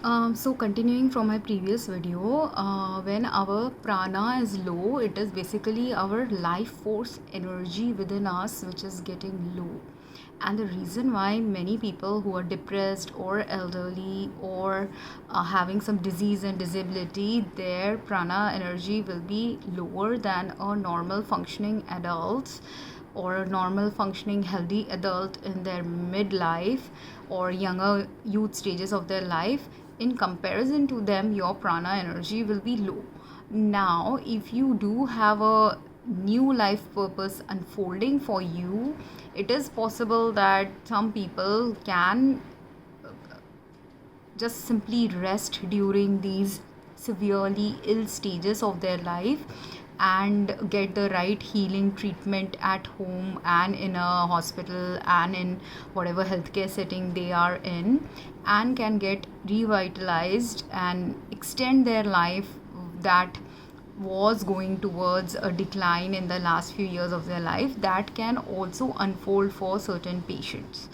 So continuing from my previous video, when our prana is low, it is basically our life force energy within us which is getting low. And the reason why many people who are depressed or elderly or having some disease and disability, their prana energy will be lower than a normal functioning adults or a normal functioning healthy adult in their midlife or younger youth stages of their life. In comparison to them, your prana energy will be low. Now if you do have a new life purpose unfolding for you, it is possible that some people can just simply rest during these severely ill stages of their life and get the right healing treatment at home and in a hospital and in whatever healthcare setting they are in, and can get revitalized and extend their life that was going towards a decline in the last few years of their life. That can also unfold for certain patients.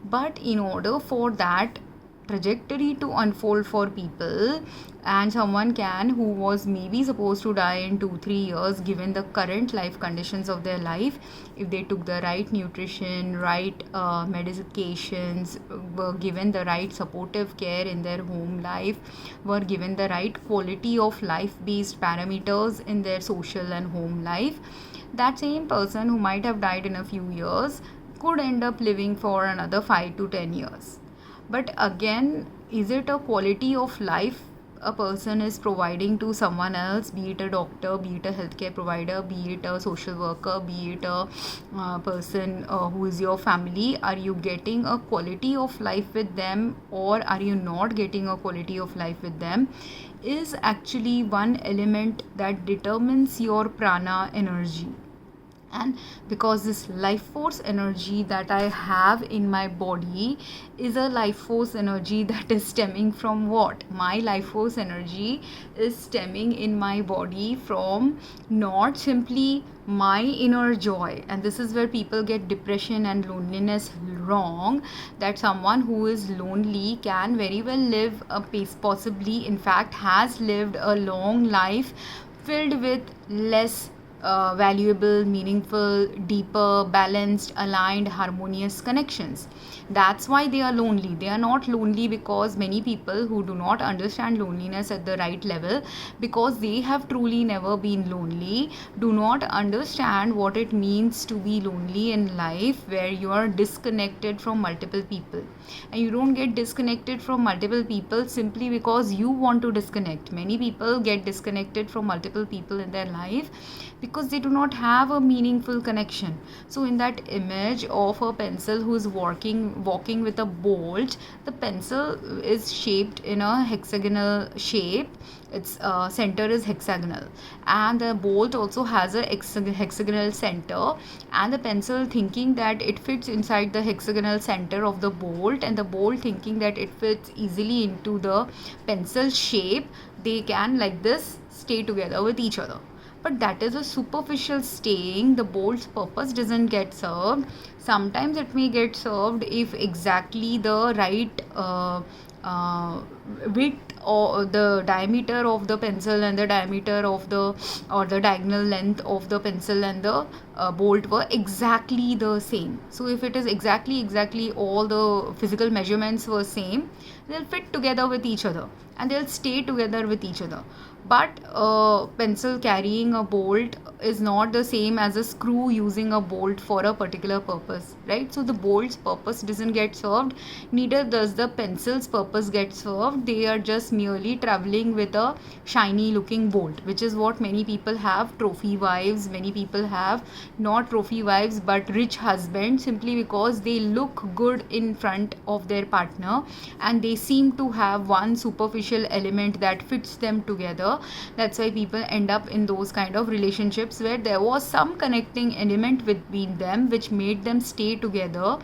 But in order for that trajectory to unfold for people, and someone can who was maybe supposed to die in 2-3 years given the current life conditions of their life, if they took the right nutrition, right medications, were given the right supportive care in their home life, were given the right quality of life based parameters in their social and home life, that same person who might have died in a few years could end up living for another 5 to 10 years. But again, is it a quality of life a person is providing to someone else, be it a doctor, be it a healthcare provider, be it a social worker, be it a person who is your family? Are you getting a quality of life with them, or are you not getting a quality of life with them, is actually one element that determines your prana energy. And because this life force energy that I have in my body is a life force energy that is stemming from what? My life force energy is stemming in my body from not simply my inner joy. And this is where people get depression and loneliness wrong, that someone who is lonely can very well live a pace, possibly in fact has lived a long life filled with less valuable, meaningful, deeper, balanced, aligned, harmonious connections. That's why they are lonely. They are not lonely because many people who do not understand loneliness at the right level, because they have truly never been lonely, do not understand what it means to be lonely in life, where you are disconnected from multiple people. And you don't get disconnected from multiple people simply because you want to disconnect. Many people get disconnected from multiple people in their life because they do not have a meaningful connection. So in that image of a pencil who is walking with a bolt, the pencil is shaped in a hexagonal shape. Its center is hexagonal, and the bolt also has a hexagonal center, and the pencil thinking that it fits inside the hexagonal center of the bolt, and the bolt thinking that it fits easily into the pencil shape, they can like this stay together with each other. But that is a superficial staying. The bolt's purpose doesn't get served. Sometimes it may get served if exactly the right width or the diameter of the pencil and the diameter of the or the diagonal length of the pencil and the bolt were exactly the same. So if it is exactly all the physical measurements were same, they'll fit together with each other and they'll stay together with each other. But a pencil carrying a bolt is not the same as a screw using a bolt for a particular purpose, right? So the bolt's purpose doesn't get served, neither does the pencil's purpose get served. They are just merely traveling with a shiny looking bolt, which is what many people have trophy wives. Many people have not trophy wives but rich husbands, simply because they look good in front of their partner and they seem to have one superficial element that fits them together. That's why people end up in those kind of relationships where there was some connecting element between them which made them stay together.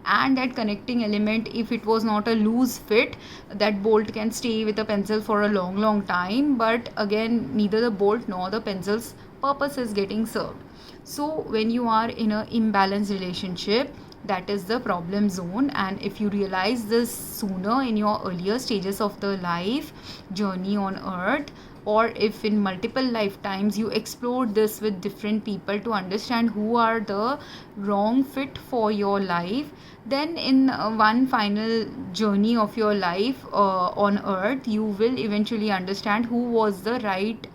And that connecting element, if it was not a loose fit, that bolt can stay with a pencil for a long time, but again neither the bolt nor the pencil's purpose is getting served. So when you are in a imbalanced relationship, that is the problem zone. And if you realize this sooner in your earlier stages of the life journey on earth, or if in multiple lifetimes you explored this with different people to understand who are the wrong fit for your life, then in one final journey of your life on earth, you will eventually understand who was the right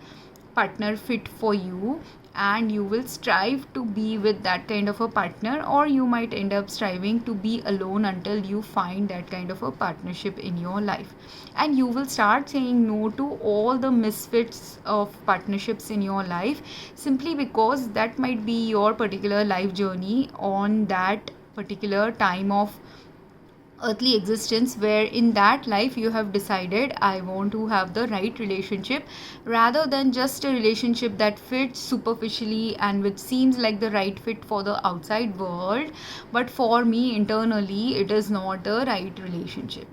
partner fit for you, and you will strive to be with that kind of a partner, or you might end up striving to be alone until you find that kind of a partnership in your life. And you will start saying no to all the misfits of partnerships in your life, simply because that might be your particular life journey on that particular time of earthly existence, where in that life you have decided, I want to have the right relationship, rather than just a relationship that fits superficially and which seems like the right fit for the outside world, but for me internally it is not the right relationship.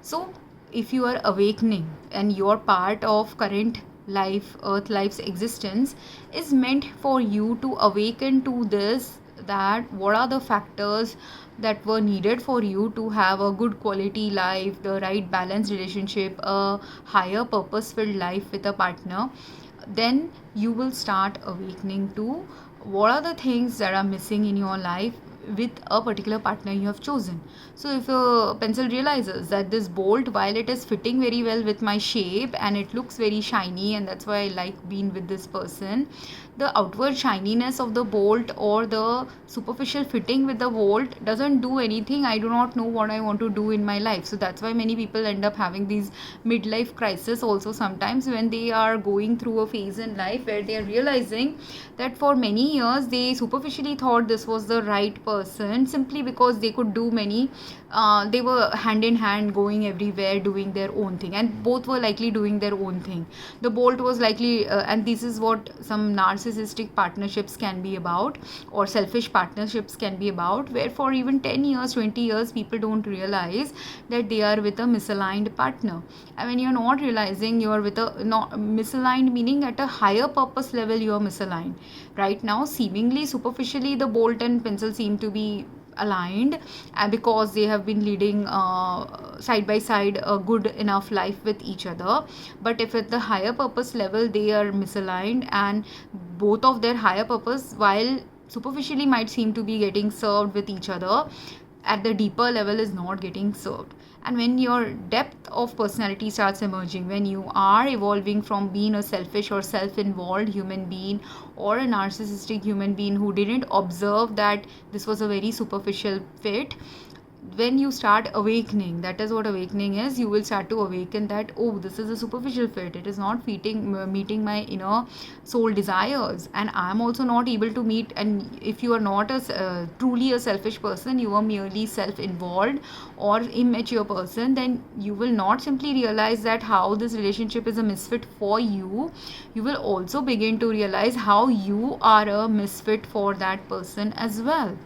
So if you are awakening and your part of current life, earth life's existence, is meant for you to awaken to this, that what are the factors that were needed for you to have a good quality life, the right balanced relationship, a higher purpose filled life with a partner, then you will start awakening to what are the things that are missing in your life with a particular partner you have chosen. So if a pencil realizes that this bolt, while it is fitting very well with my shape and it looks very shiny, and that's why I like being with this person, the outward shininess of the bolt or the superficial fitting with the bolt doesn't do anything. I do not know what I want to do in my life. So that's why many people end up having these midlife crisis also sometimes, when they are going through a phase in life where they are realizing that for many years they superficially thought this was the right person, simply because they could do many they were hand in hand going everywhere doing their own thing, and both were likely doing their own thing. The bolt was likely and this is what some narcissistic partnerships can be about, or selfish partnerships can be about, where for even 10 years 20 years people don't realize that they are with a misaligned partner. And when you're not realizing you're with a not misaligned, meaning at a higher purpose level you're misaligned. Right now seemingly superficially the bolt and pencil seem to be aligned, because they have been leading side by side a good enough life with each other. But if at the higher purpose level they are misaligned, and both of their higher purpose, while superficially might seem to be getting served with each other, at the deeper level is not getting served. And when your depth of personality starts emerging, when you are evolving from being a selfish or self-involved human being, or a narcissistic human being who didn't observe that this was a very superficial fit, when you start awakening, that is what awakening is, you will start to awaken that, oh, this is a superficial fit, it is not meeting my inner soul desires, and I am also not able to meet. And if you are not a truly a selfish person, you are merely self-involved or immature person, then you will not simply realize that how this relationship is a misfit for you, you will also begin to realize how you are a misfit for that person as well.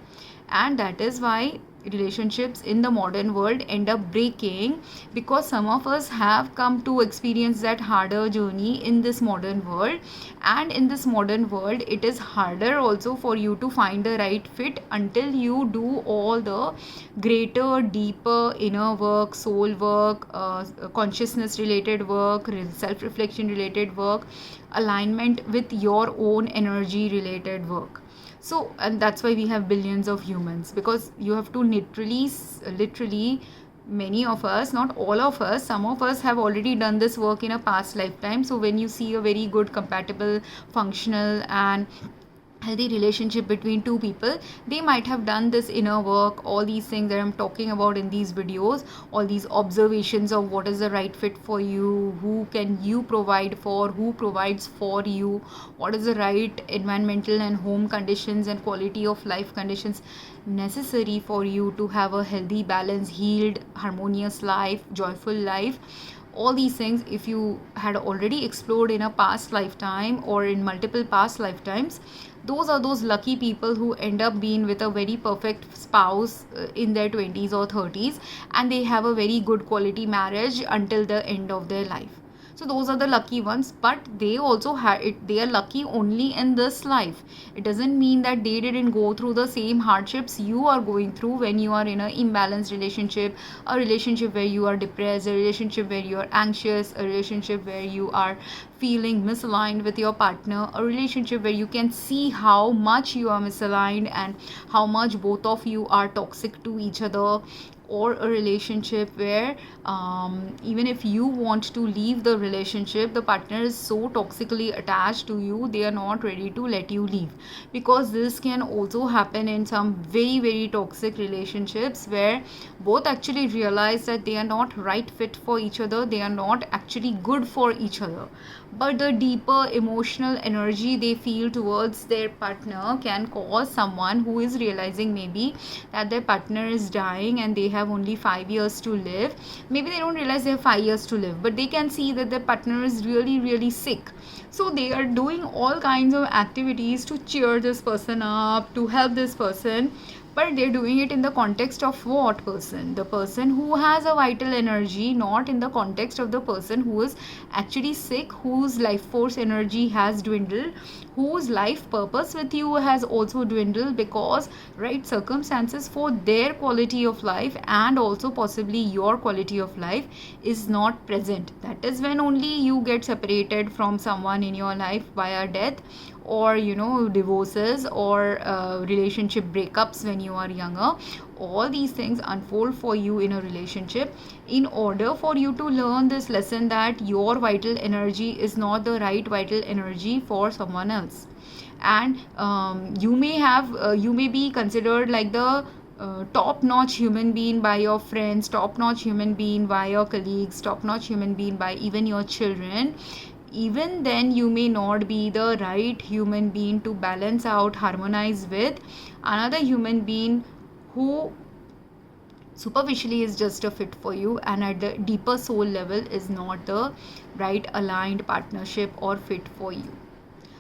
And that is why relationships in the modern world end up breaking, because some of us have come to experience that harder journey in this modern world. And in this modern world it is harder also for you to find the right fit until you do all the greater deeper inner work, soul work, consciousness related work, self reflection related work, alignment with your own energy related work. So, and that's why we have billions of humans, because you have to literally many of us, not all of us, some of us have already done this work in a past lifetime. So when you see a very good compatible, functional and healthy relationship between two people, they might have done this inner work, all these things that I'm talking about in these videos, all these observations of what is the right fit for you, who can you provide for, who provides for you, what is the right environmental and home conditions and quality of life conditions necessary for you to have a healthy, balanced, healed, harmonious life, joyful life. All these things, if you had already explored in a past lifetime or in multiple past lifetimes, those are those lucky people who end up being with a very perfect spouse in their 20s or 30s, and they have a very good quality marriage until the end of their life. So those are the lucky ones, but they also have it, they are lucky only in this life. It doesn't mean that they didn't go through the same hardships you are going through when you are in an imbalanced relationship, a relationship where you are depressed, a relationship where you are anxious, a relationship where you are feeling misaligned with your partner, a relationship where you can see how much you are misaligned and how much both of you are toxic to each other, or a relationship where even if you want to leave the relationship, the partner is so toxically attached to you, they are not ready to let you leave. Because this can also happen in some very very toxic relationships where both actually realize that they are not right fit for each other, they are not actually good for each other, but the deeper emotional energy they feel towards their partner can cause someone who is realizing maybe that their partner is dying and they have only 5 years to live. Maybe they don't realize they have 5 years to live, but they can see that their partner is really really sick, so they are doing all kinds of activities to cheer this person up, to help this person. But they're doing it in the context of what person? The person who has a vital energy, not in the context of the person who is actually sick, whose life force energy has dwindled, whose life purpose with you has also dwindled because right circumstances for their quality of life and also possibly your quality of life is not present. That is when only you get separated from someone in your life via death, or divorces, or relationship breakups when you are younger. All these things unfold for you in a relationship in order for you to learn this lesson that your vital energy is not the right vital energy for someone else. And you may be considered like the top notch human being by your friends, top notch human being by your colleagues, top notch human being by even your children. Even then you may not be the right human being to balance out, harmonize with another human being who superficially is just a fit for you and at the deeper soul level is not the right aligned partnership or fit for you.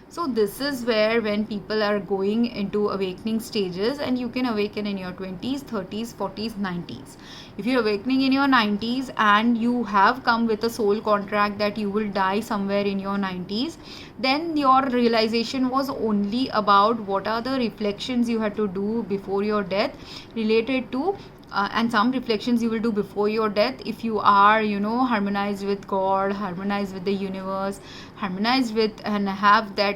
So this is where when people are going into awakening stages, and you can awaken in your 20s, 30s, 40s, 90s. If you're awakening in your 90s and you have come with a soul contract that you will die somewhere in your 90s, then your realization was only about what are the reflections you had to do before your death related to and some reflections you will do before your death if you are harmonized with God, harmonized with the universe, harmonized with and have that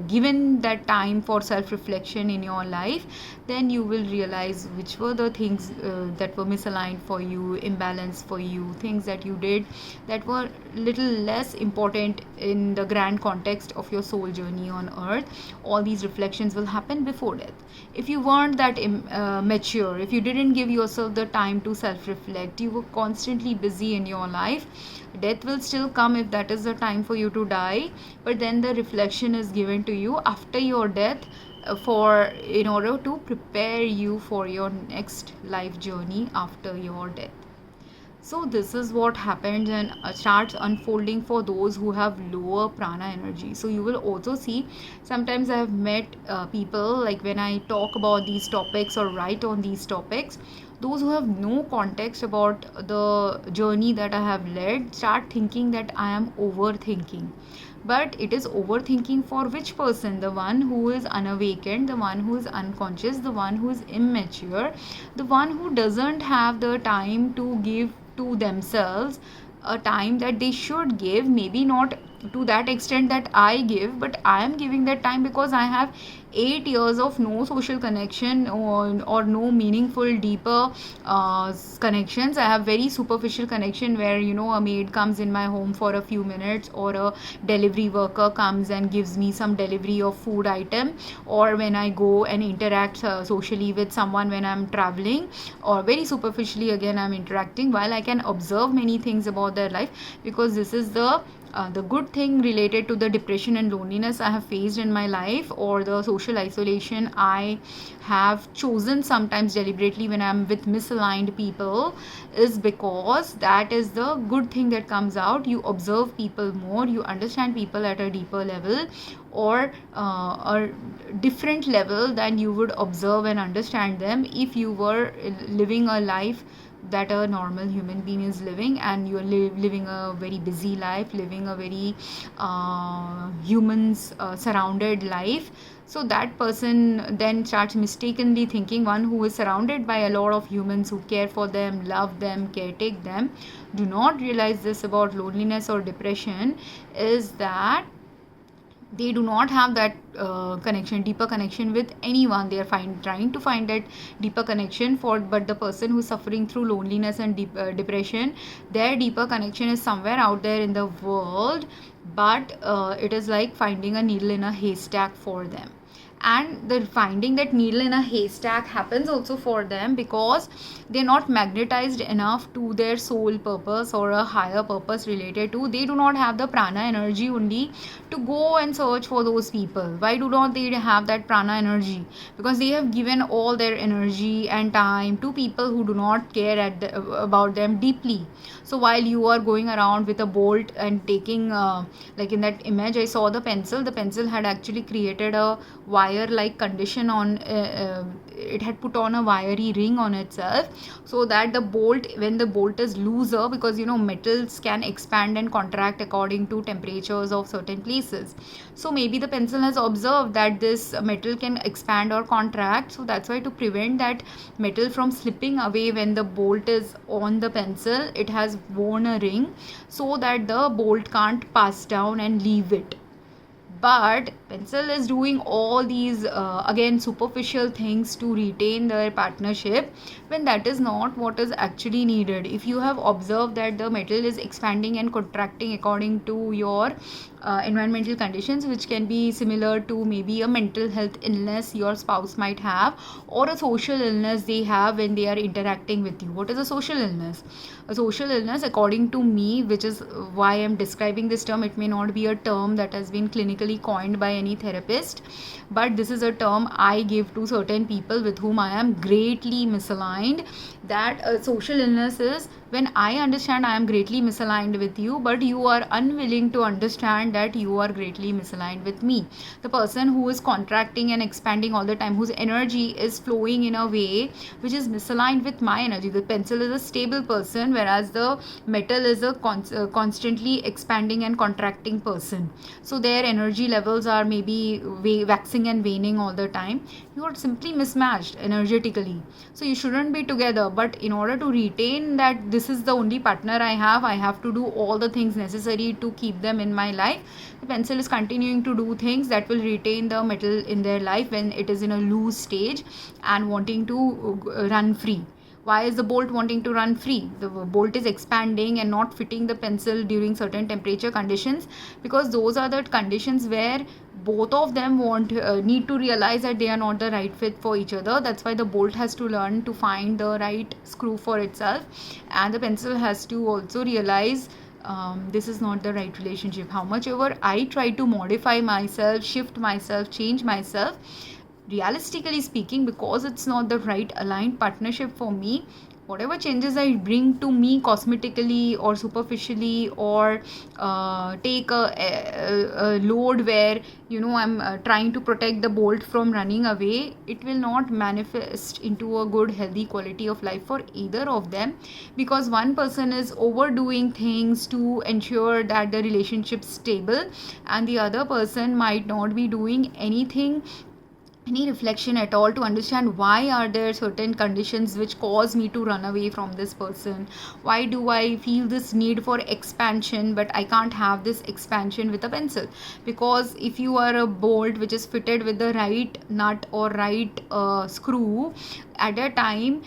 given that time for self reflection in your life. Then you will realize which were the things that were misaligned for you, imbalanced for you, things that you did that were little less important in the grand context of your soul journey on earth. All these reflections will happen before death. If you weren't that mature, if you didn't give yourself the time to self reflect, you were constantly busy in your life, death will still come if that is the time for you to die, but then the reflection is given to you after your death for in order to prepare you for your next life journey after your death. So this is what happens and starts unfolding for those who have lower prana energy. So you will also see sometimes I have met people, like when I talk about these topics or write on these topics, those who have no context about the journey that I have led start thinking that I am overthinking. But it is overthinking for which person? The one who is unawakened, the one who is unconscious, the one who is immature, the one who doesn't have the time to give to themselves a time that they should give. Maybe not to that extent that I give, but I am giving that time because I have 8 years of no social connection or no meaningful deeper connections. I have very superficial connection where a maid comes in my home for a few minutes, or a delivery worker comes and gives me some delivery of food item, or when I go and interact socially with someone when I'm traveling, or very superficially again I'm interacting, while I can observe many things about their life. Because this is the good thing related to the depression and loneliness I have faced in my life, or the social isolation I have chosen sometimes deliberately when I'm with misaligned people, is because that is the good thing that comes out. You observe people more, you understand people at a deeper level, or a different level than you would observe and understand them if you were living a life that a normal human being is living, and you're living a very busy life, living a very humans surrounded life. So that person then starts mistakenly thinking, one who is surrounded by a lot of humans who care for them, love them, caretake them, do not realize this about loneliness or depression, is that they do not have that deeper connection with anyone. They are trying to find that deeper connection for, but the person who's suffering through loneliness and depression, their deeper connection is somewhere out there in the world, but it is like finding a needle in a haystack for them. And the finding that needle in a haystack happens also for them because they're not magnetized enough to their soul purpose or a higher purpose related to. They do not have the prana energy only to go and search for those people. Why do not they have that prana energy? Because they have given all their energy and time to people who do not care about them deeply. So while you are going around with a bolt and taking like in that image I saw the pencil had actually created a wire like condition on it had put on a wiry ring on itself, so that the bolt, when the bolt is looser, because metals can expand and contract according to temperatures of certain places. So maybe the pencil has observed that this metal can expand or contract, so that's why, to prevent that metal from slipping away when the bolt is on the pencil, it has worn a ring so that the bolt can't pass down and leave it. But pencil is doing all these again superficial things to retain their partnership, when that is not what is actually needed. If you have observed that the metal is expanding and contracting according to your environmental conditions, which can be similar to maybe a mental health illness your spouse might have, or a social illness they have when they are interacting with you. What is a social illness? A social illness, according to me, which is why I'm describing this term, it may not be a term that has been clinically coined by any therapist, but this is a term I give to certain people with whom I am greatly misaligned. That a social illness is when I understand I am greatly misaligned with you, but you are unwilling to understand that you are greatly misaligned with me. The person who is contracting and expanding all the time, whose energy is flowing in a way which is misaligned with my energy. The pencil is a stable person, whereas the metal is a constantly expanding and contracting person. So their energy levels are maybe waxing and waning all the time. You are simply mismatched energetically. So you shouldn't be together. But in order to retain that this is the only partner I have to do all the things necessary to keep them in my life. The pencil is continuing to do things that will retain the metal in their life when it is in a loose stage and wanting to run free. Why is the bolt wanting to run free? The bolt is expanding and not fitting the pencil during certain temperature conditions, because those are the conditions where both of them need to realize that they are not the right fit for each other. That's why the bolt has to learn to find the right screw for itself, and the pencil has to also realize this is not the right relationship. How much ever I try to modify myself, shift myself, change myself, realistically speaking, because it's not the right aligned partnership for me, whatever changes I bring to me cosmetically or superficially, or take a load where I'm trying to protect the bolt from running away, it will not manifest into a good healthy quality of life for either of them, because one person is overdoing things to ensure that the relationship is stable, and the other person might not be doing any reflection at all to understand why are there certain conditions which cause me to run away from this person. Why do I feel this need for expansion but I can't have this expansion with a pencil? Because if you are a bolt which is fitted with the right nut or right screw, at a time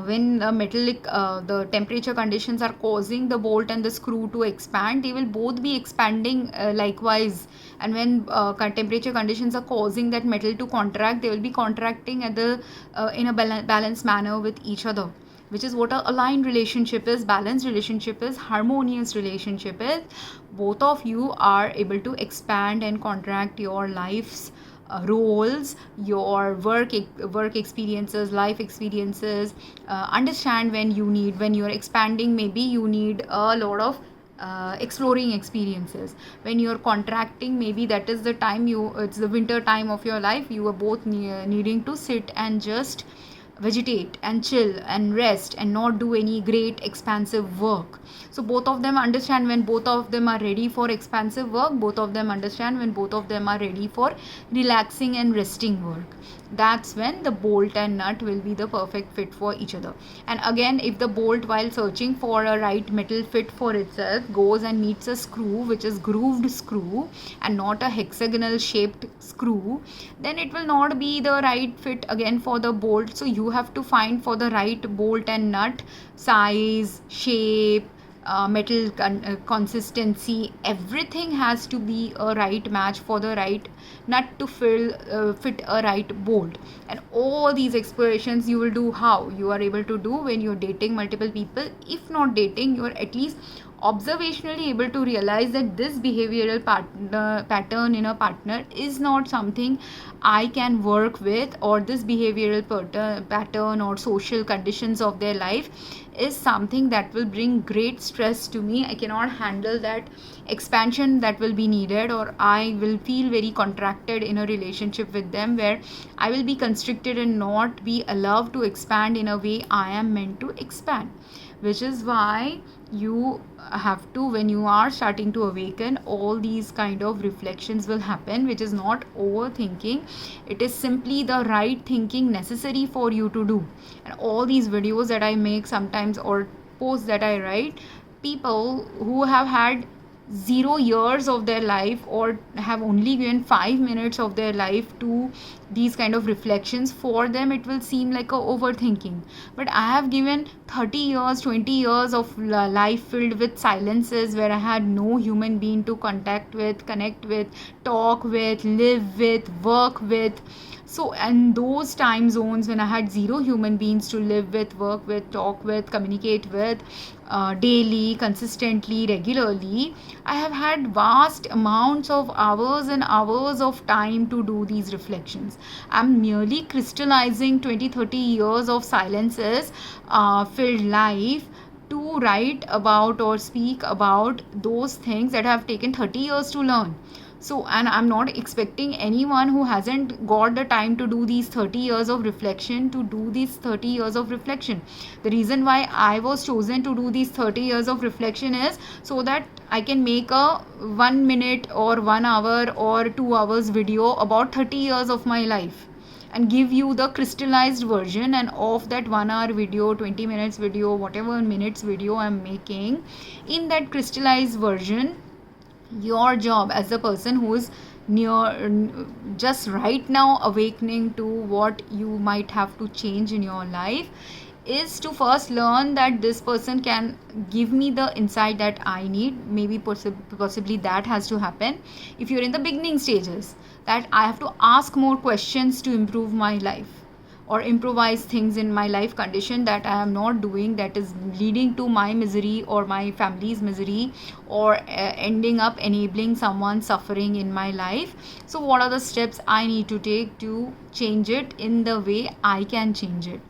when the metallic the temperature conditions are causing the bolt and the screw to expand, they will both be expanding likewise. And when temperature conditions are causing that metal to contract, they will be contracting at the in a balanced manner with each other, which is what a aligned relationship is, balanced relationship is, harmonious relationship is. Both of you are able to expand and contract your life's roles, your work experiences, life experiences. Understand when you're expanding, maybe you need a lot of exploring experiences. When you're contracting, maybe that is the time it's the winter time of your life, you are both needing to sit and just vegetate and chill and rest and not do any great expansive work. So both of them understand when both of them are ready for expansive work, both of them understand when both of them are ready for relaxing and resting work. That's when the bolt and nut will be the perfect fit for each other. And again, if the bolt, while searching for a right metal fit for itself, goes and meets a screw which is grooved screw and not a hexagonal shaped screw, then it will not be the right fit again for the bolt. So you have to find for the right bolt and nut size, shape, metal consistency, everything has to be a right match for the right nut to fit a right bolt. And all these explorations you will do, how you are able to do when you're dating multiple people. If not dating, you are at least observationally able to realize that this behavioral pattern in a partner is not something I can work with, or this behavioral pattern or social conditions of their life is something that will bring great stress to me. I cannot handle that expansion that will be needed, or I will feel very contracted in a relationship with them, where I will be constricted and not be allowed to expand in a way I am meant to expand. Which is why you have to, when you are starting to awaken, all these kind of reflections will happen, which is not overthinking. It is simply the right thinking necessary for you to do. And all these videos that I make sometimes, or posts that I write, people who have had 0 years of their life, or have only given 5 minutes of their life to these kind of reflections, for them it will seem like a overthinking. But I have given 30 years, 20 years of life filled with silences, where I had no human being to contact with, connect with, talk with, live with, work with. So, and those time zones when I had 0 human beings to live with, work with, talk with, communicate with, daily, consistently, regularly, I have had vast amounts of hours and hours of time to do these reflections. I'm merely crystallizing 20-30 years of silences filled life to write about or speak about those things that have taken 30 years to learn. So, and I'm not expecting anyone who hasn't got the time to do these 30 years of reflection to do these 30 years of reflection. The reason why I was chosen to do these 30 years of reflection is so that I can make a 1 minute or 1 hour or 2 hours video about 30 years of my life, and give you the crystallized version. And of that 1 hour video, 20 minutes video, whatever minutes video I'm making, in that crystallized version, your job as a person who is just right now awakening to what you might have to change in your life, is to first learn that this person can give me the insight that I need. Maybe possibly that has to happen if you're in the beginning stages, that I have to ask more questions to improve my life, or improvise things in my life condition that I am not doing, that is leading to my misery or my family's misery, or ending up enabling someone suffering in my life. So what are the steps I need to take to change it in the way I can change it?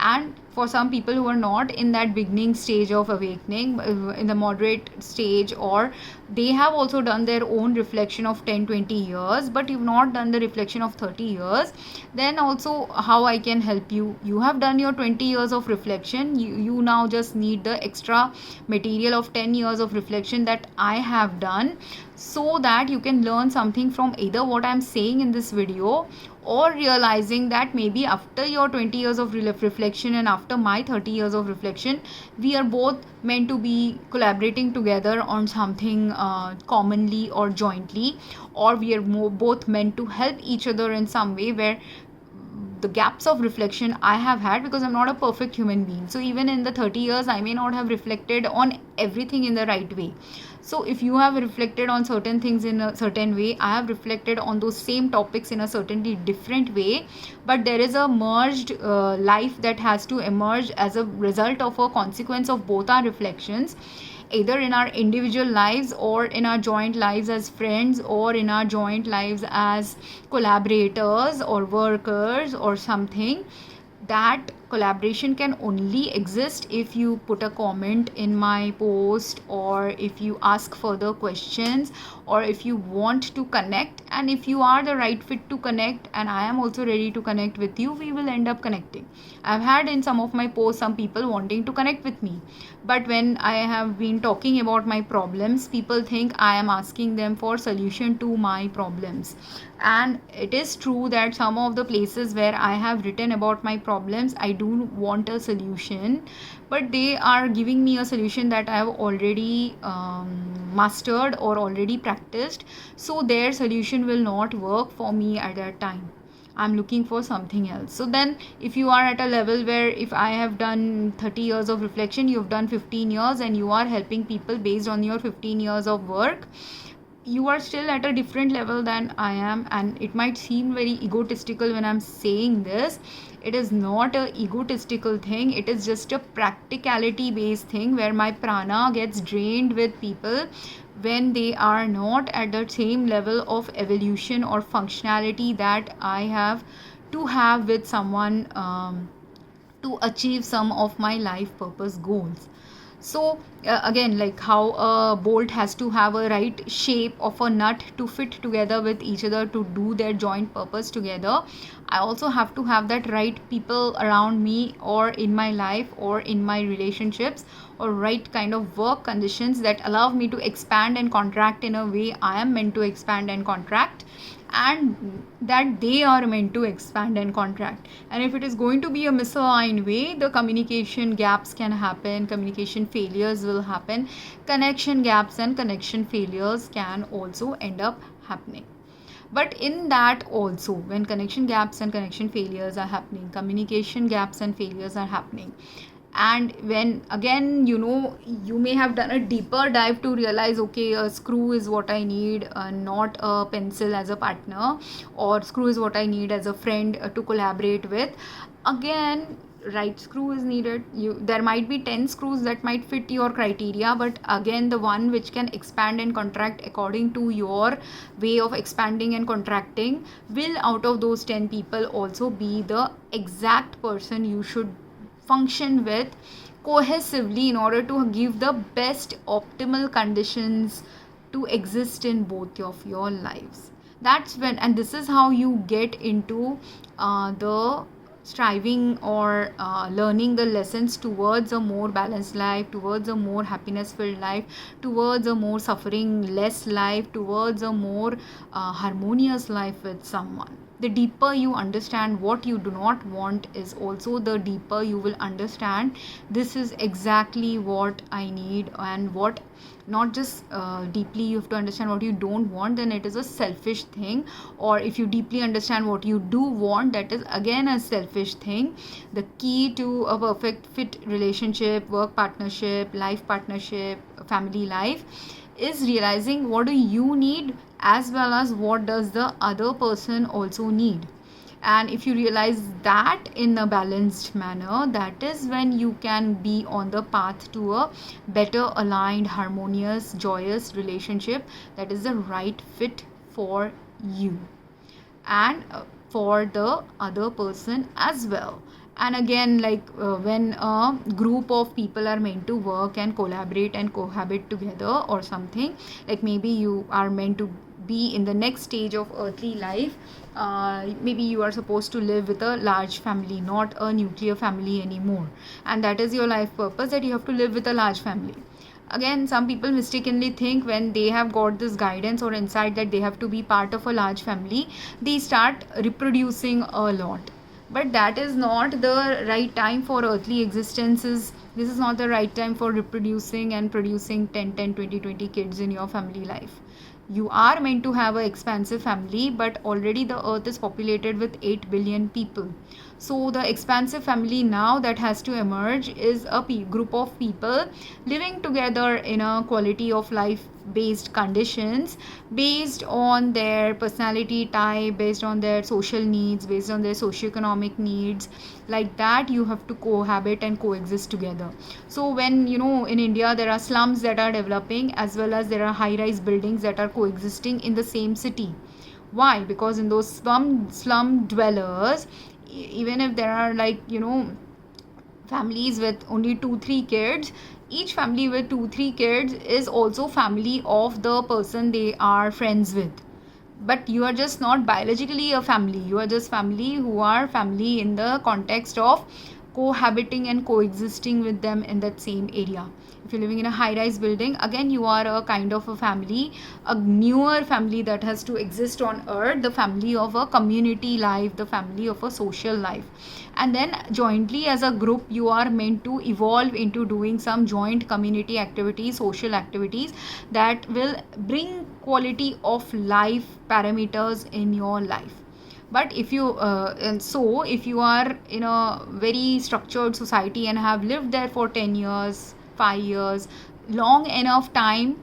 And for some people who are not in that beginning stage of awakening, in the moderate stage, or they have also done their own reflection of 10-20 years, but you've not done the reflection of 30 years, then also how I can help you? You have done your 20 years of reflection, you now just need the extra material of 10 years of reflection that I have done, so that you can learn something from either what I'm saying in this video, or realizing that maybe after your 20 years of reflection and after my 30 years of reflection, we are both meant to be collaborating together on something commonly or jointly, or we are both meant to help each other in some way, where the gaps of reflection I have had, because I'm not a perfect human being. So even in the 30 years, I may not have reflected on everything in the right way. So if you have reflected on certain things in a certain way, I have reflected on those same topics in a certainly different way. But there is a merged life that has to emerge as a result of a consequence of both our reflections, either in our individual lives or in our joint lives as friends, or in our joint lives as collaborators or workers or something. That collaboration can only exist if you put a comment in my post, or if you ask further questions, or if you want to connect, and if you are the right fit to connect and I am also ready to connect with you, we will end up connecting. I've had in some of my posts some people wanting to connect with me, but when I have been talking about my problems, people think I am asking them for solution to my problems. And it is true that some of the places where I have written about my problems, I do want a solution, but they are giving me a solution that I have already mastered or already practiced, so their solution will not work for me at that time. I'm looking for something else. So then if you are at a level where, if I have done 30 years of reflection, you've done 15 years, and you are helping people based on your 15 years of work, you are still at a different level than I am. And it might seem very egotistical when I'm saying this. It is not a egotistical thing, it is just a practicality based thing, where my prana gets drained with people when they are not at the same level of evolution or functionality that I have to have with someone, to achieve some of my life purpose goals. So again, like how a bolt has to have a right shape of a nut to fit together with each other to do their joint purpose together, I also have to have that right people around me, or in my life, or in my relationships, or right kind of work conditions that allow me to expand and contract in a way I am meant to expand and contract, and that they are meant to expand and contract. And if it is going to be a misaligned way, the communication gaps can happen, communication failures will happen, connection gaps and connection failures can also end up happening. But in that also, when connection gaps and connection failures are happening, communication gaps and failures are happening, and when again, you may have done a deeper dive to realize, okay, a screw is what I need, not a pencil as a partner, or screw is what I need as a friend to collaborate with. Again, right screw is needed. There might be 10 screws that might fit your criteria, but again, the one which can expand and contract according to your way of expanding and contracting will, out of those 10 people, also be the exact person you should function with cohesively in order to give the best optimal conditions to exist in both of your lives. That's when, and this is how you get into the striving, or learning the lessons towards a more balanced life, towards a more happiness filled life, towards a more suffering less life, towards a more harmonious life with someone. The deeper you understand what you do not want, is also the deeper you will understand this is exactly what I need, and what, not just deeply you have to understand what you don't want, then it is a selfish thing. Or if you deeply understand what you do want, that is again a selfish thing. The key to a perfect fit relationship, work partnership, life partnership, family life, is realizing what do you need, as well as what does the other person also need. And if you realize that in a balanced manner, that is when you can be on the path to a better aligned, harmonious, joyous relationship that is the right fit for you and for the other person as well. And again, like when a group of people are meant to work and collaborate and cohabit together or something, like maybe you are meant to be in the next stage of earthly life, maybe you are supposed to live with a large family, not a nuclear family anymore, and that is your life purpose, that you have to live with a large family. Again, some people mistakenly think when they have got this guidance or insight that they have to be part of a large family, they start reproducing a lot. But that is not the right time for earthly existences. This is not the right time for reproducing and producing 10, 20 kids in your family life. You are meant to have an expansive family, but already the earth is populated with 8 billion people. So the expansive family now that has to emerge is a group of people living together in a quality of life based conditions, based on their personality type, based on their social needs, based on their socioeconomic needs. Like that, you have to cohabit and coexist together. So when in India there are slums that are developing, as well as there are high rise buildings that are coexisting in the same city. Why? Because in those slum dwellers, even if there are families with only 2-3 kids, each family with 2-3 kids is also family of the person they are friends with. But you are just not biologically a family, you are just family who are family in the context of cohabiting and coexisting with them in that same area. If you're living in a high rise building, again you are a kind of a family, a newer family that has to exist on earth, the family of a community life, the family of a social life. And then jointly as a group you are meant to evolve into doing some joint community activities, social activities that will bring quality of life parameters in your life. But if you and so if you are in a very structured society and have lived there for 10 years, 5 years, long enough time,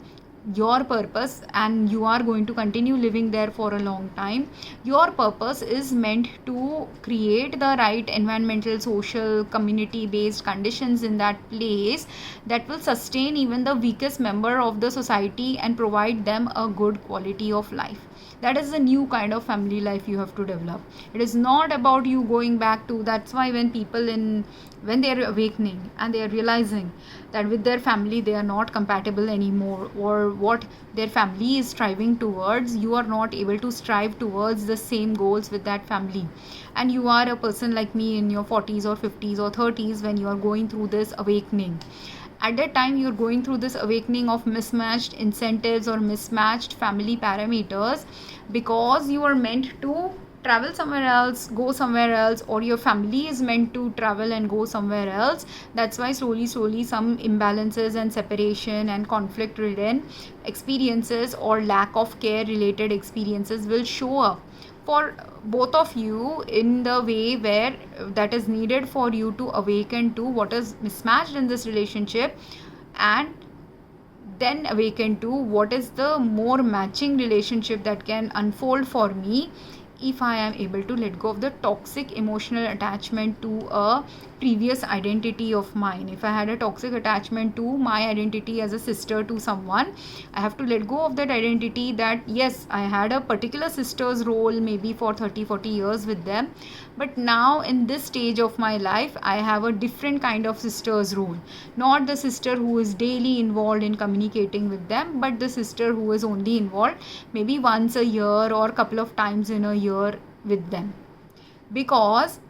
your purpose, and you are going to continue living there for a long time, your purpose is meant to create the right environmental, social, community based conditions in that place that will sustain even the weakest member of the society and provide them a good quality of life. That is the new kind of family life you have to develop. It is not about you going back to, that's why when people when they are awakening and they are realizing that with their family they are not compatible anymore, or what their family is striving towards, you are not able to strive towards the same goals with that family, and you are a person like me in your 40s or 50s or 30s when you are going through this awakening. At that time you're going through this awakening of mismatched incentives or mismatched family parameters, because you are meant to travel somewhere else, go somewhere else, or your family is meant to travel and go somewhere else. That's why slowly some imbalances and separation and conflict ridden experiences or lack of care related experiences will show up for both of you in the way where that is needed for you to awaken to what is mismatched in this relationship, and then awaken to what is the more matching relationship that can unfold for me if I am able to let go of the toxic emotional attachment to a previous identity of mine. If I had a toxic attachment to my identity as a sister to someone, I have to let go of that identity, that yes, I had a particular sister's role maybe for 30-40 years with them, but now in this stage of my life I have a different kind of sister's role. Not the sister who is daily involved in communicating with them, but the sister who is only involved maybe once a year or a couple of times in a year with them, because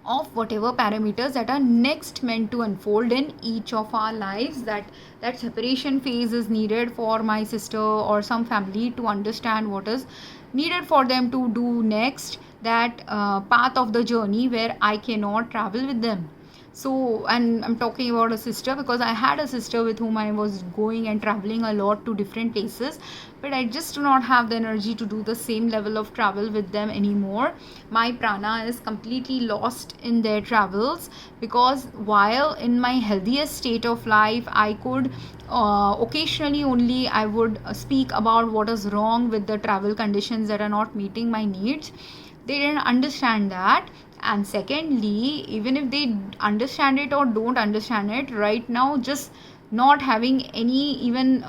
of whatever parameters that are next meant to unfold in each of our lives. That separation phase is needed for my sister or some family to understand what is needed for them to do next, that path of the journey where I cannot travel with them. So, and I'm talking about a sister because I had a sister with whom I was going and traveling a lot to different places, but I just do not have the energy to do the same level of travel with them anymore. My prana is completely lost in their travels, because while in my healthiest state of life I could occasionally only I would speak about what is wrong with the travel conditions that are not meeting my needs. They didn't understand that. And secondly, even if they understand it or don't understand it right now, just not having any even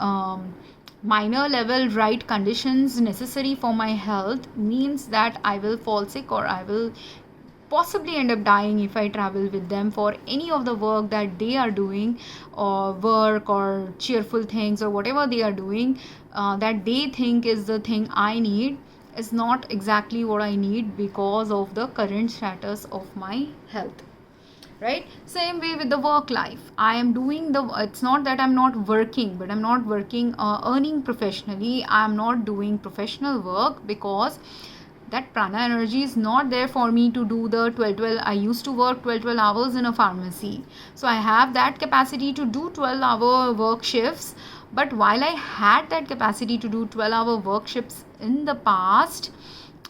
minor level right conditions necessary for my health means that I will fall sick, or I will possibly end up dying if I travel with them for any of the work that they are doing, or work or cheerful things or whatever they are doing, that they think is the thing I need, is not exactly what I need because of the current status of my health. Right? Same way with the work life. I am doing it's not that I'm not working, but I'm not working earning professionally. I'm not doing professional work because that prana energy is not there for me to do the 12 I used to work 12 hours in a pharmacy, so I have that capacity to do 12-hour work shifts. But while I had that capacity to do 12-hour work shifts in the past,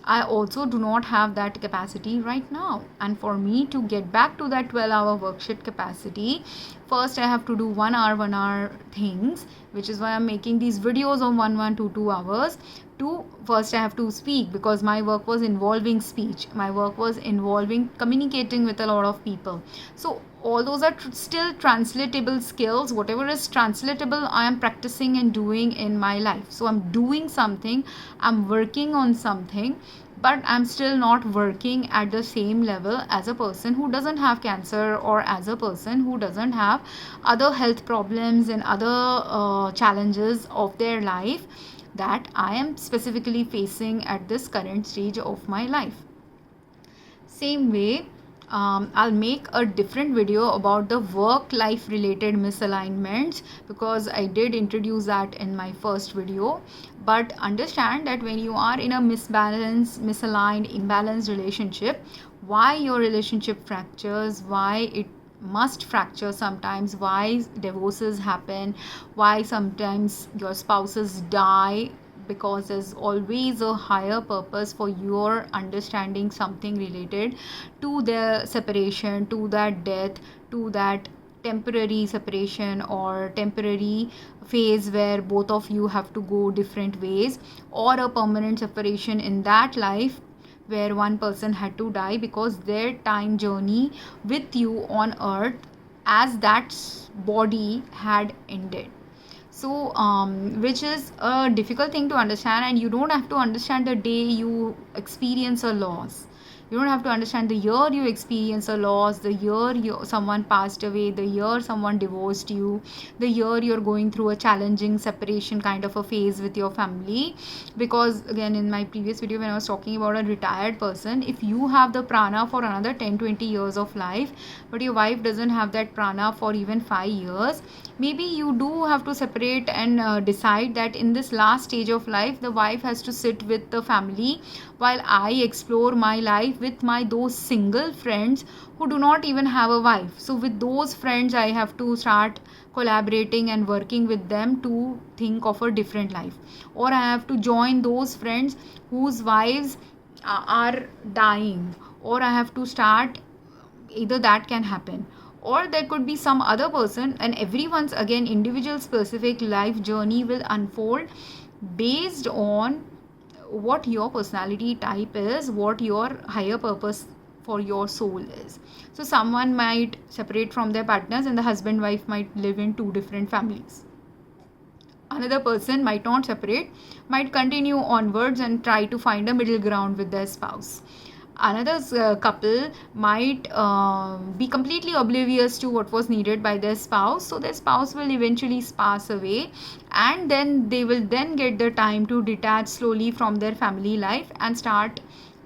I also do not have that capacity right now. And for me to get back to that 12-hour work shift capacity, first I have to do 1 hour things, which is why I'm making these videos of 1 to 2 hours. First I have to speak, because my work was involving speech, my work was involving communicating with a lot of people. So all those are still translatable skills. Whatever is translatable, I am practicing and doing in my life. So I'm doing something, I'm working on something but I'm still not working at the same level as a person who doesn't have cancer, or as a person who doesn't have other health problems and other challenges of their life that I am specifically facing at this current stage of my life. Same way, I'll make a different video about the work life related misalignments, because I did introduce that in my first video. But understand that when you are in a misaligned, imbalanced relationship, why your relationship fractures, why it must fracture sometimes, why divorces happen, why sometimes your spouses die, because there's always a higher purpose for your understanding something related to their separation, to that death, to that temporary separation or temporary phase where both of you have to go different ways, or a permanent separation in that life where one person had to die because their time journey with you on earth as that body had ended. So which is a difficult thing to understand, and you don't have to understand the day you experience a loss. You don't have to understand the year you experience a loss, the year someone passed away, the year someone divorced you, the year you're going through a challenging separation kind of a phase with your family. Because again, in my previous video when I was talking about a retired person, if you have the prana for another 10-20 years of life, but your wife doesn't have that prana for even 5 years, maybe you do have to separate and decide that in this last stage of life the wife has to sit with the family while I explore my life with my those single friends who do not even have a wife. So with those friends I have to start collaborating and working with them to think of a different life, or I have to join those friends whose wives are dying, or I have to start, either that can happen, or there could be some other person, and everyone's again individual specific life journey will unfold based on what your personality type is, what your higher purpose for your soul is. So someone might separate from their partners and the husband wife might live in two different families. Another person might not separate, might continue onwards and try to find a middle ground with their spouse. Another couple might be completely oblivious to what was needed by their spouse, so their spouse will eventually pass away, and then they will then get the time to detach slowly from their family life and start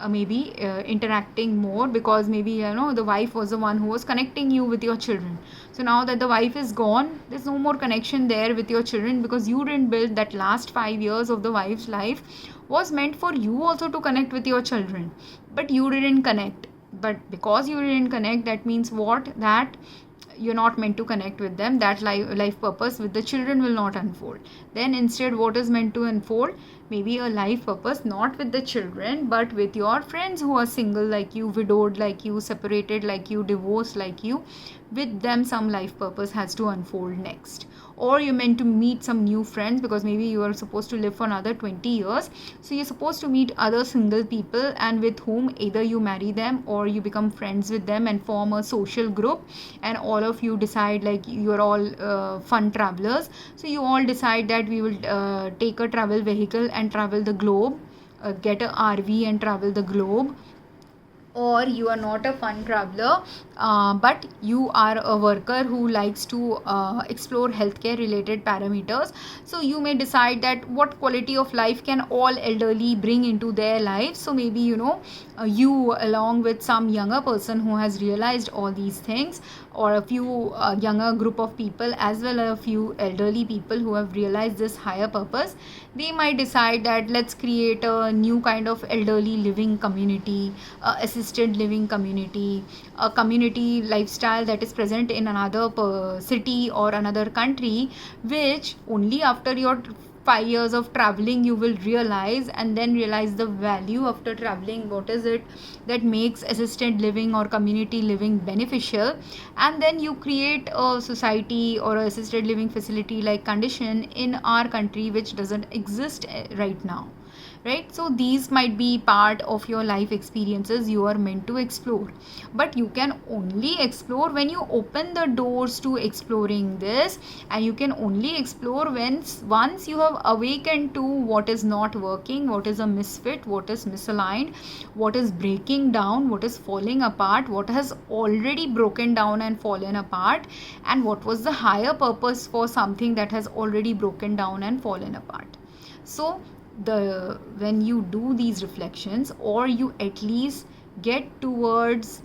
maybe interacting more, because maybe the wife was the one who was connecting you with your children. So now that the wife is gone, there's no more connection there with your children, because you didn't build that last 5 years of the wife's life was meant for you also to connect with your children, but you didn't connect. But because you didn't connect, that means what? That you're not meant to connect with them. That life purpose with the children will not unfold. Then instead, what is meant to unfold? Maybe a life purpose not with the children, but with your friends who are single like you, widowed like you, separated like you, divorced like you. With them some life purpose has to unfold next. Or you're meant to meet some new friends, because maybe you are supposed to live for another 20 years, so you're supposed to meet other single people, and with whom either you marry them or you become friends with them and form a social group, and all of you decide like you're all fun travelers, so you all decide that we will take a travel vehicle and travel the globe, get a RV and travel the globe. Or you are not a fun traveler, but you are a worker who likes to explore healthcare related parameters, so you may decide that what quality of life can all elderly bring into their lives. So maybe you along with some younger person who has realized all these things, or a few younger group of people, as well as a few elderly people who have realized this higher purpose, they might decide that let's create a new kind of elderly living community, assisted living community, a community lifestyle that is present in another city or another country, which only after your 5 years of traveling you will realize, and then realize the value after traveling, what is it that makes assisted living or community living beneficial. And then you create a society or a assisted living facility like condition in our country which doesn't exist right now, right? So these might be part of your life experiences you are meant to explore, but you can only explore when you open the doors to exploring this, and you can only explore when once you have awakened to what is not working, what is a misfit, what is misaligned, what is breaking down, what is falling apart, what has already broken down and fallen apart, and what was the higher purpose for something that has already broken down and fallen apart. So when you do these reflections, or you at least get towards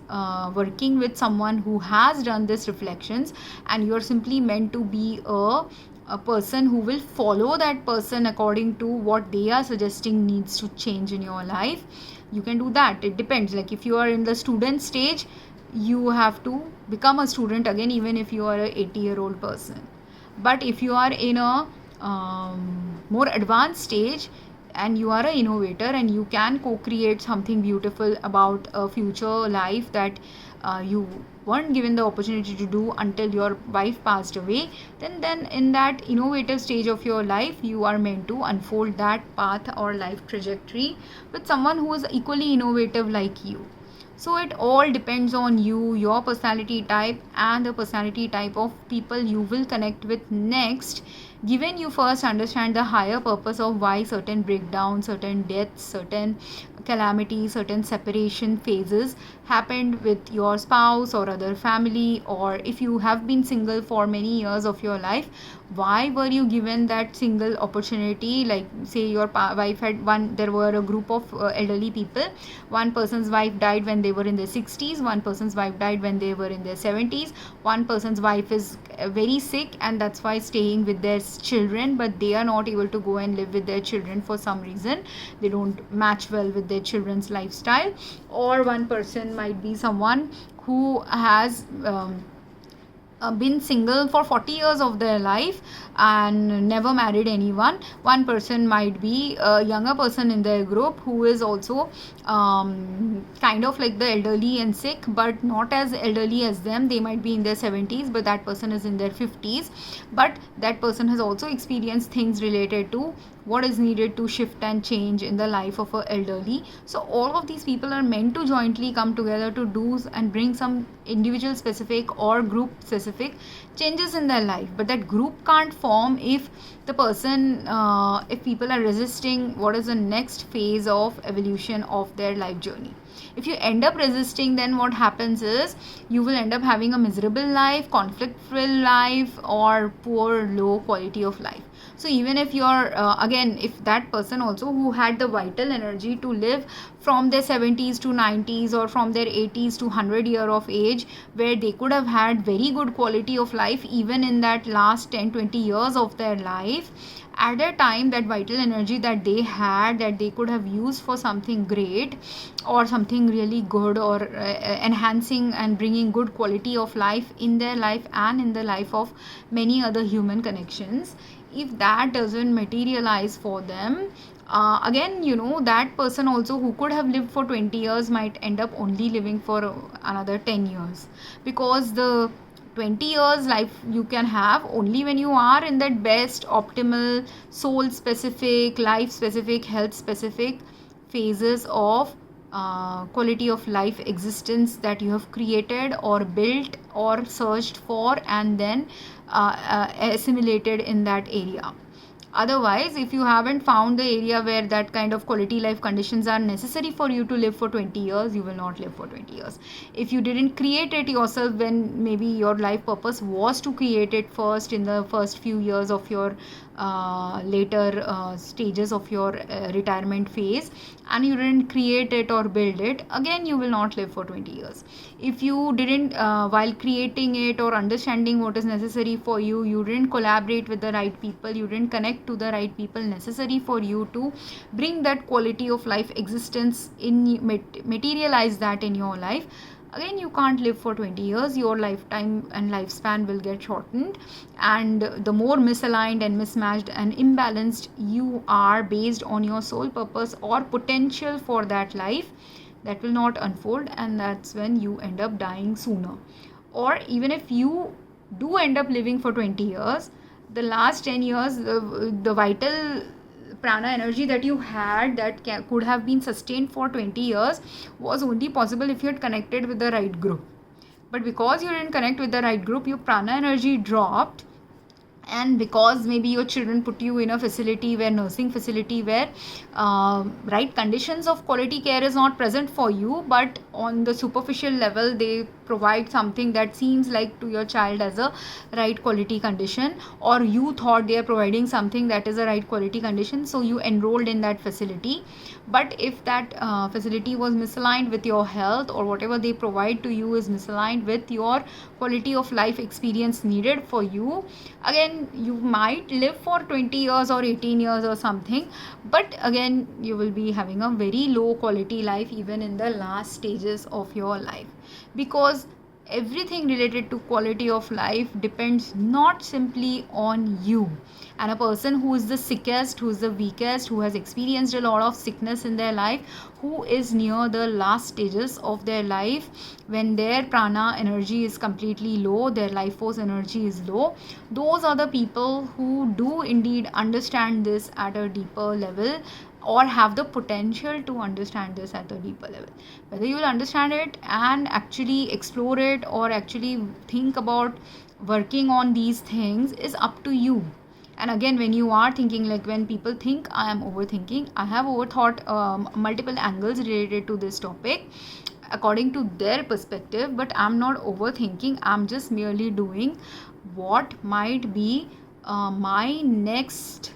working with someone who has done these reflections, and you're simply meant to be a person who will follow that person according to what they are suggesting needs to change in your life, you can do that. It depends. Like if you are in the student stage, you have to become a student again, even if you are a 80-year-old person. But if you are in a more advanced stage, and you are an innovator, and you can co-create something beautiful about a future life that you weren't given the opportunity to do until your wife passed away, then in that innovative stage of your life, you are meant to unfold that path or life trajectory with someone who is equally innovative like you. So it all depends on you, your personality type, and the personality type of people you will connect with next, given you first understand the higher purpose of why certain breakdowns, certain deaths, certain calamities, certain separation phases happened with your spouse or other family, or if you have been single for many years of your life, why were you given that single opportunity? Like say your wife had one, there were a group of elderly people, one person's wife died when they were in their 60s, one person's wife died when they were in their 70s, one person's wife is very sick and that's why staying with their children, but they are not able to go and live with their children for some reason, they don't match well with their children's lifestyle. Or one person might be someone who has been single for 40 years of their life and never married anyone. One person might be a younger person in their group who is also kind of like the elderly and sick, but not as elderly as them. They might be in their 70s, but that person is in their 50s, but that person has also experienced things related to what is needed to shift and change in the life of an elderly. So all of these people are meant to jointly come together to do and bring some individual specific or group specific changes in their life, but that group can't form if the person if people are resisting what is the next phase of evolution of their life journey. If you end up resisting, then what happens is you will end up having a miserable life, conflict filled life, or poor low quality of life. So even if you're again, if that person also who had the vital energy to live from their 70s to 90s, or from their 80s to 100 year of age, where they could have had very good quality of life even in that last 10-20 years of their life, at a time that vital energy that they had, that they could have used for something great or something really good, or enhancing and bringing good quality of life in their life and in the life of many other human connections, if that doesn't materialize for them, again, that person also who could have lived for 20 years might end up only living for another 10 years, because the 20 years life you can have only when you are in that best optimal soul specific, life specific, health specific phases of quality of life existence that you have created or built or searched for, and then assimilated in that area. Otherwise, if you haven't found the area where that kind of quality life conditions are necessary for you to live for 20 years, you will not live for 20 years. If you didn't create it yourself, when maybe your life purpose was to create it first in the first few years of your later stages of your retirement phase, and you didn't create it or build it, again you will not live for 20 years. If you didn't while creating it or understanding what is necessary for you, you didn't collaborate with the right people, you didn't connect to the right people necessary for you to bring that quality of life existence in, materialize that in your life, again you can't live for 20 years. Your lifetime and lifespan will get shortened, and the more misaligned and mismatched and imbalanced you are based on your soul purpose or potential for that life, that will not unfold, and that's when you end up dying sooner. Or even if you do end up living for 20 years, the last 10 years the vital prana energy that you had that could have been sustained for 20 years was only possible if you had connected with the right group. But because you didn't connect with the right group, your prana energy dropped. And because maybe your children put you in a facility where nursing facility where right conditions of quality care is not present for you, but on the superficial level they provide something that seems like to your child as a right quality condition, or you thought they are providing something that is a right quality condition, so you enrolled in that facility. But if that facility was misaligned with your health, or whatever they provide to you is misaligned with your quality of life experience needed for you, again you might live for 20 years or 18 years or something, but again you will be having a very low quality life even in the last stages of your life, because everything related to quality of life depends not simply on you. And a person who is the sickest, who is the weakest, who has experienced a lot of sickness in their life, who is near the last stages of their life, when their prana energy is completely low, their life force energy is low, those are the people who do indeed understand this at a deeper level, or have the potential to understand this at a deeper level. Whether you will understand it and actually explore it, or actually think about working on these things, is up to you. And again, when you are thinking, like when people think I am overthinking, I have overthought multiple angles related to this topic according to their perspective, but I'm not overthinking. I'm just merely doing what might be my next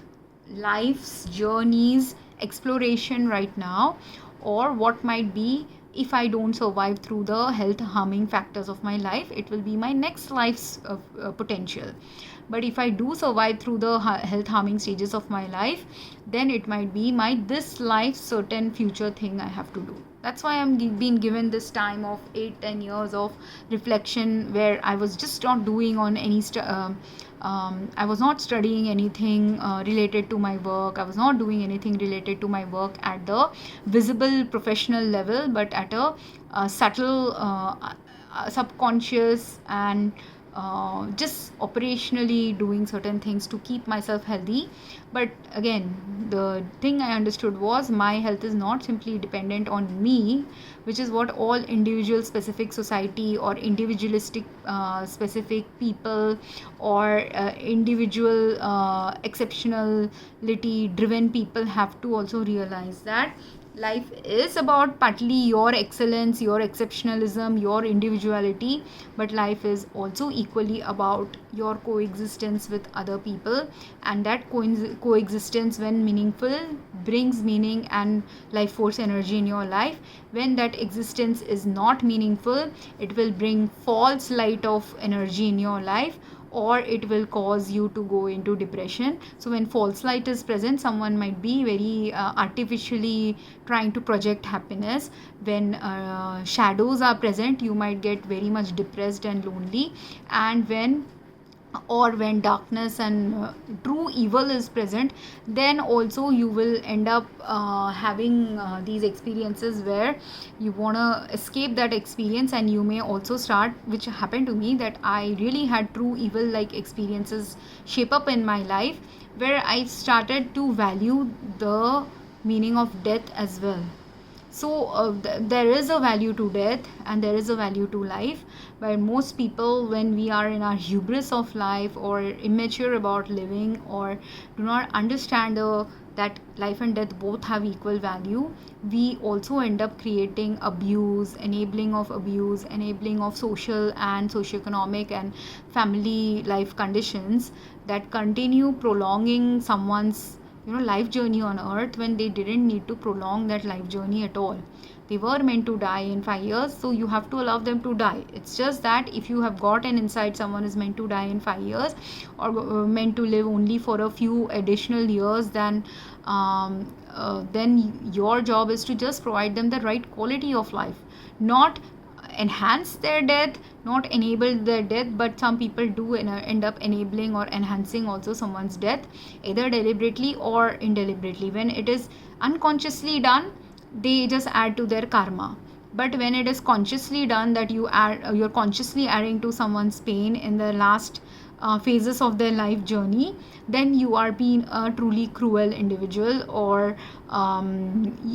life's journey's exploration right now, or what might be, if I don't survive through the health harming factors of my life, it will be my next life's potential. But if I do survive through the health harming stages of my life, then it might be my this life's certain future thing I have to do. That's why I'm being given this time of 8-10 years of reflection, where I was just not doing on any I was not studying anything related to my work. I was not doing anything related to my work at the visible professional level, but at a subtle subconscious, and just operationally doing certain things to keep myself healthy. But again, the thing I understood was my health is not simply dependent on me, which is what all individual specific society or individualistic specific people, or individual exceptionality driven people have to also realize, that life is about partly your excellence, your exceptionalism, your individuality, but life is also equally about your coexistence with other people. And that coexistence, when meaningful, brings meaning and life force energy in your life. When that existence is not meaningful, it will bring false light of energy in your life, or it will cause you to go into depression. So when false light is present, someone might be very artificially trying to project happiness. When shadows are present, you might get very much depressed and lonely. And when darkness and true evil is present, then also you will end up having these experiences where you want to escape that experience. And you may also start, which happened to me, that I really had true evil like experiences shape up in my life, where I started to value the meaning of death as well. So there is a value to death and there is a value to life, but most people, when we are in our hubris of life, or immature about living, or do not understand that life and death both have equal value, we also end up creating abuse, enabling of social and socioeconomic and family life conditions that continue prolonging someone's life journey on earth, when they didn't need to prolong that life journey at all. They were meant to die in 5 years, so you have to allow them to die. It's just that if you have got an insight someone is meant to die in 5 years, or meant to live only for a few additional years, then your job is to just provide them the right quality of life, not enhance their death, not enable their death. But some people do end up enabling or enhancing also someone's death, either deliberately or indeliberately. When it is unconsciously done, they just add to their karma. But when it is consciously done, that you're consciously adding to someone's pain in the last phases of their life journey, then you are being a truly cruel individual, or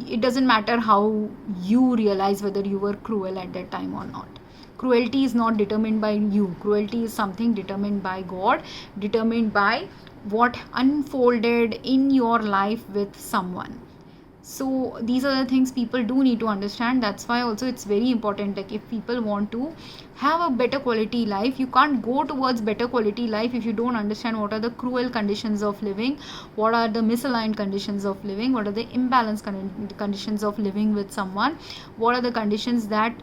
it doesn't matter how you realize whether you were cruel at that time or not. Cruelty is not determined by you. Cruelty is something determined by God, determined by what unfolded in your life with someone. So these are the things people do need to understand. That's why also it's very important, like if people want to have a better quality life, you can't go towards better quality life if you don't understand what are the cruel conditions of living, what are the misaligned conditions of living, what are the imbalance conditions of living with someone, what are the conditions that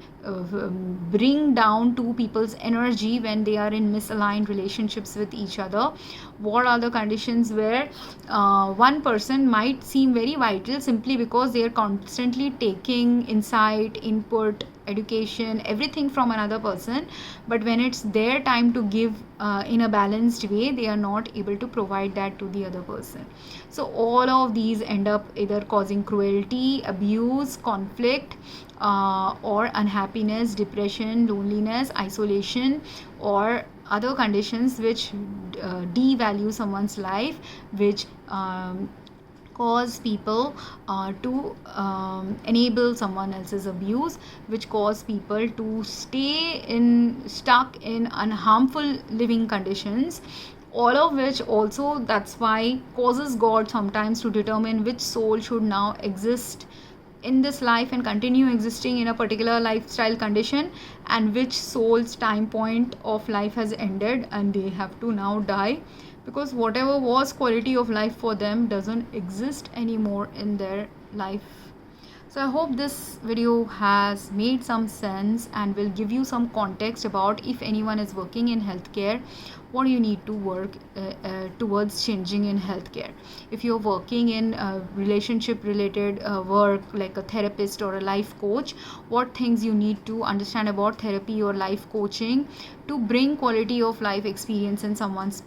bring down two people's energy when they are in misaligned relationships with each other, what are the conditions where one person might seem very vital simply because they are constantly taking insight, input, education, everything from another person, but when it's their time to give in a balanced way, they are not able to provide that to the other person. So all of these end up either causing cruelty, abuse, conflict, or unhappiness, depression, loneliness, isolation, or other conditions which devalue someone's life, which cause people to enable someone else's abuse, which cause people to stay stuck in unharmful living conditions, all of which also, that's why causes God sometimes to determine which soul should now exist in this life and continue existing in a particular lifestyle condition, and which soul's time point of life has ended and they have to now die, because whatever was quality of life for them doesn't exist anymore in their life. So I hope this video has made some sense and will give you some context about if anyone is working in healthcare, what do you need to work towards changing in healthcare. If you're working in relationship related work like a therapist or a life coach, what things you need to understand about therapy or life coaching to bring quality of life experience in someone's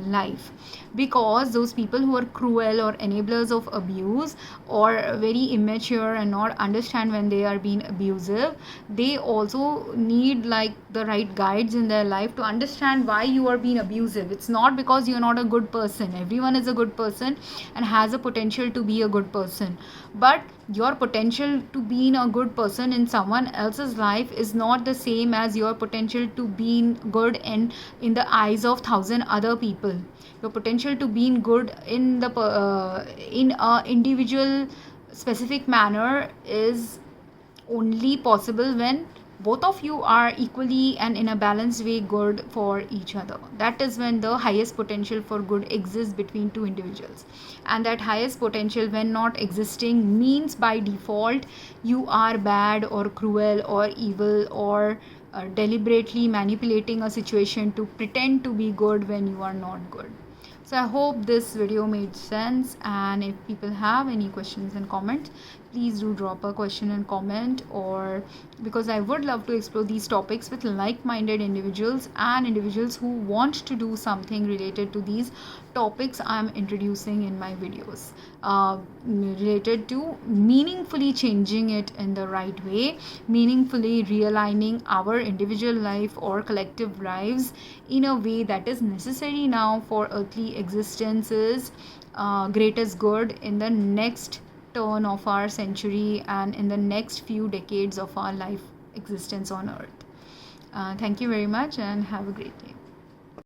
life. Because those people who are cruel or enablers of abuse or very immature and not understand when they are being abusive, they also need like the right guides in their life to understand why you are being abusive. It's not because you're not a good person. Everyone is a good person and has a potential to be a good person, but your potential to be a good person in someone else's life is not the same as your potential to be good in the eyes of 1,000 other people. Your potential to be good in a individual specific manner is only possible when both of you are equally and in a balanced way good for each other. That is when the highest potential for good exists between two individuals. And that highest potential, when not existing, means by default you are bad or cruel or evil or deliberately manipulating a situation to pretend to be good when you are not good. So I hope this video made sense, and if people have any questions and comments, please do drop a question and comment, or because I would love to explore these topics with like-minded individuals and individuals who want to do something related to these topics I'm introducing in my videos, related to meaningfully changing it in the right way, meaningfully realigning our individual life or collective lives in a way that is necessary now for earthly existence's greatest good in the next turn of our century and in the next few decades of our life existence on earth. Thank you very much and have a great day.